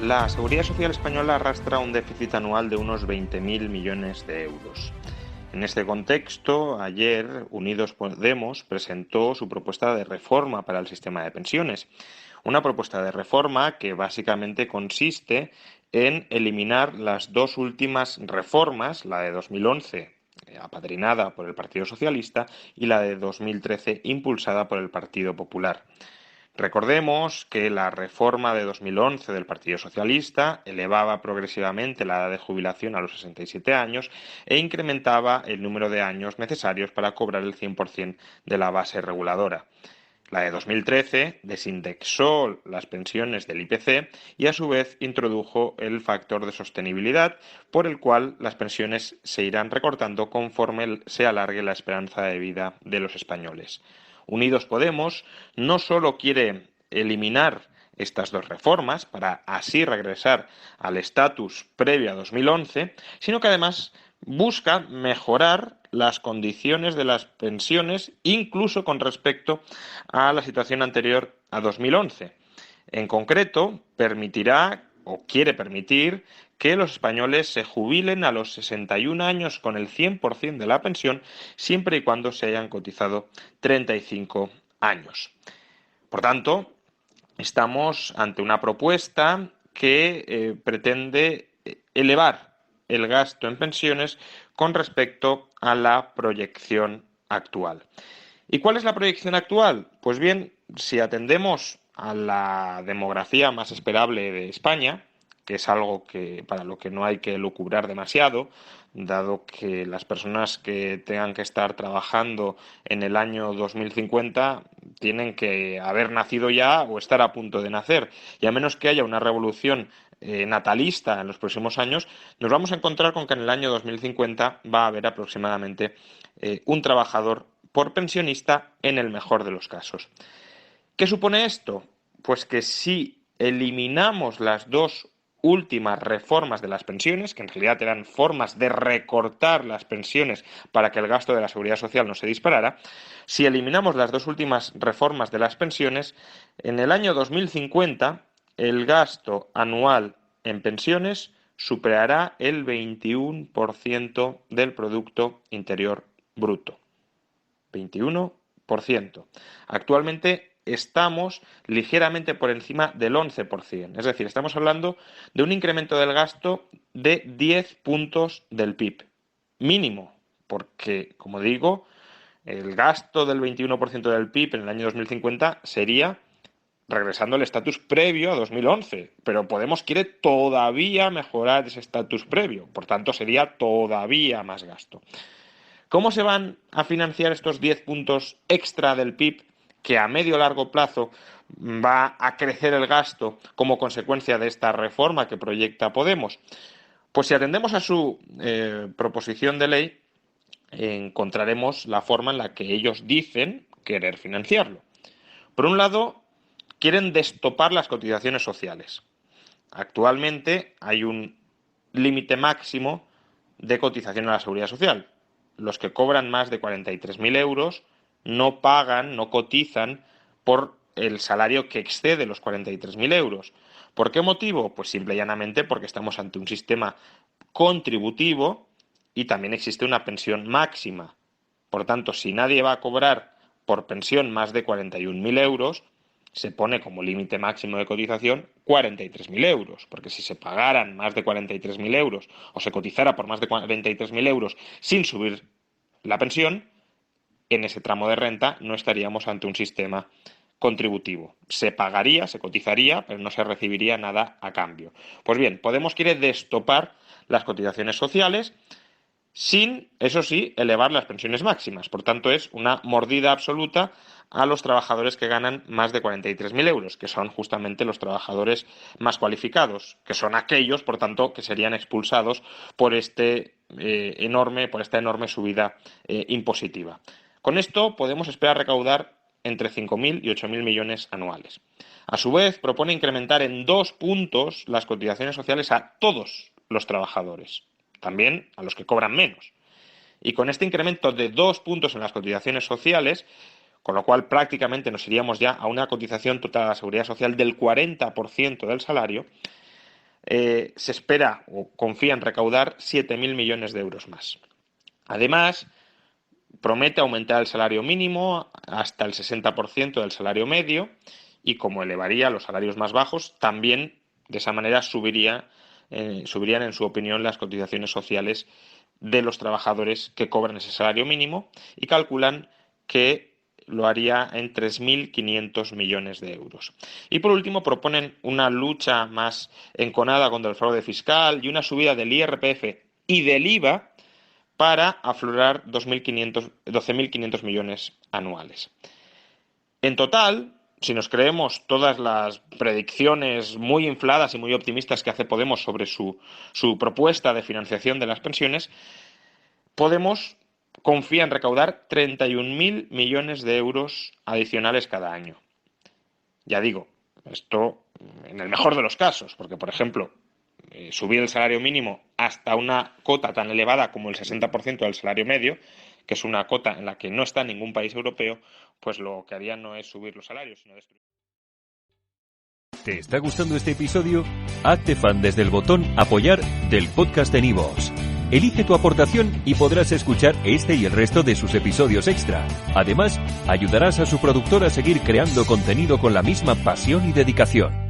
La Seguridad Social española arrastra un déficit anual de unos 20.000 millones de euros. En este contexto, ayer Unidos Podemos presentó su propuesta de reforma para el sistema de pensiones. Una propuesta de reforma que básicamente consiste en eliminar las dos últimas reformas, la de 2011, apadrinada por el Partido Socialista, y la de 2013, impulsada por el Partido Popular. Recordemos que la reforma de 2011 del Partido Socialista elevaba progresivamente la edad de jubilación a los 67 años e incrementaba el número de años necesarios para cobrar el 100% de la base reguladora. La de 2013 desindexó las pensiones del IPC y a su vez introdujo el factor de sostenibilidad por el cual las pensiones se irán recortando conforme se alargue la esperanza de vida de los españoles. Unidos Podemos no solo quiere eliminar estas dos reformas para así regresar al estatus previo a 2011, sino que además busca mejorar las condiciones de las pensiones, incluso con respecto a la situación anterior a 2011. En concreto, permitirá o quiere permitir que los españoles se jubilen a los 61 años con el 100% de la pensión, siempre y cuando se hayan cotizado 35 años. Por tanto, estamos ante una propuesta que pretende elevar el gasto en pensiones con respecto a la proyección actual. ¿Y cuál es la proyección actual? Pues bien, si atendemos a la demografía más esperable de España, que es algo que para lo que no hay que lucubrar demasiado, dado que las personas que tengan que estar trabajando en el año 2050 tienen que haber nacido ya o estar a punto de nacer, y a menos que haya una revolución natalista en los próximos años, nos vamos a encontrar con que en el año 2050 va a haber aproximadamente un trabajador por pensionista en el mejor de los casos. ¿Qué supone esto? Pues que si eliminamos las dos últimas reformas de las pensiones, que en realidad eran formas de recortar las pensiones para que el gasto de la seguridad social no se disparara, si eliminamos las dos últimas reformas de las pensiones, en el año 2050 el gasto anual en pensiones superará el 21% del Producto Interior Bruto. 21%. Actualmente estamos ligeramente por encima del 11%. Es decir, estamos hablando de un incremento del gasto de 10 puntos del PIB. Mínimo, porque, como digo, el gasto del 21% del PIB en el año 2050 sería regresando al estatus previo a 2011, pero Podemos quiere todavía mejorar ese estatus previo, por tanto sería todavía más gasto. ¿Cómo se van a financiar estos 10 puntos extra del PIB que a medio largo plazo va a crecer el gasto como consecuencia de esta reforma que proyecta Podemos? Pues si atendemos a su proposición de ley, encontraremos la forma en la que ellos dicen querer financiarlo. Por un lado, quieren destopar las cotizaciones sociales. Actualmente hay un límite máximo de cotización a la seguridad social. Los que cobran más de 43.000 euros no pagan, no cotizan por el salario que excede los 43.000 euros. ¿Por qué motivo? Pues simple y llanamente porque estamos ante un sistema contributivo y también existe una pensión máxima. Por tanto, si nadie va a cobrar por pensión más de 41.000 euros, se pone como límite máximo de cotización 43.000 euros, porque si se pagaran más de 43.000 euros o se cotizara por más de 43.000 euros sin subir la pensión, en ese tramo de renta no estaríamos ante un sistema contributivo. Se pagaría, se cotizaría, pero no se recibiría nada a cambio. Pues bien, Podemos quiere destopar las cotizaciones sociales sin, eso sí, elevar las pensiones máximas. Por tanto, es una mordida absoluta a los trabajadores que ganan más de 43.000 euros, que son justamente los trabajadores más cualificados, que son aquellos, por tanto, que serían expulsados por por esta enorme subida impositiva. Con esto podemos esperar recaudar entre 5.000 y 8.000 millones anuales. A su vez, propone incrementar en 2 puntos las cotizaciones sociales a todos los trabajadores, también a los que cobran menos. Y con este incremento de 2 puntos en las cotizaciones sociales, con lo cual prácticamente nos iríamos ya a una cotización total a la seguridad social del 40% del salario, se espera o confía en recaudar 7.000 millones de euros más. Además, promete aumentar el salario mínimo hasta el 60% del salario medio y, como elevaría los salarios más bajos, también de esa manera subirían en su opinión las cotizaciones sociales de los trabajadores que cobran ese salario mínimo, y calculan que lo haría en 3.500 millones de euros. Y por último proponen una lucha más enconada contra el fraude fiscal y una subida del IRPF y del IVA para aflorar 12.500 millones anuales. En total, si nos creemos todas las predicciones muy infladas y muy optimistas que hace Podemos sobre su propuesta de financiación de las pensiones, Podemos confía en recaudar 31.000 millones de euros adicionales cada año. Ya digo, esto en el mejor de los casos, porque, por ejemplo, subir el salario mínimo hasta una cota tan elevada como el 60% del salario medio, que es una cota en la que no está ningún país europeo, pues lo que haría no es subir los salarios, sino destruir. ¿Te está gustando este episodio? Hazte fan desde el botón Apoyar del podcast de iVoox. Elige tu aportación y podrás escuchar este y el resto de sus episodios extra. Además, ayudarás a su productor a seguir creando contenido con la misma pasión y dedicación.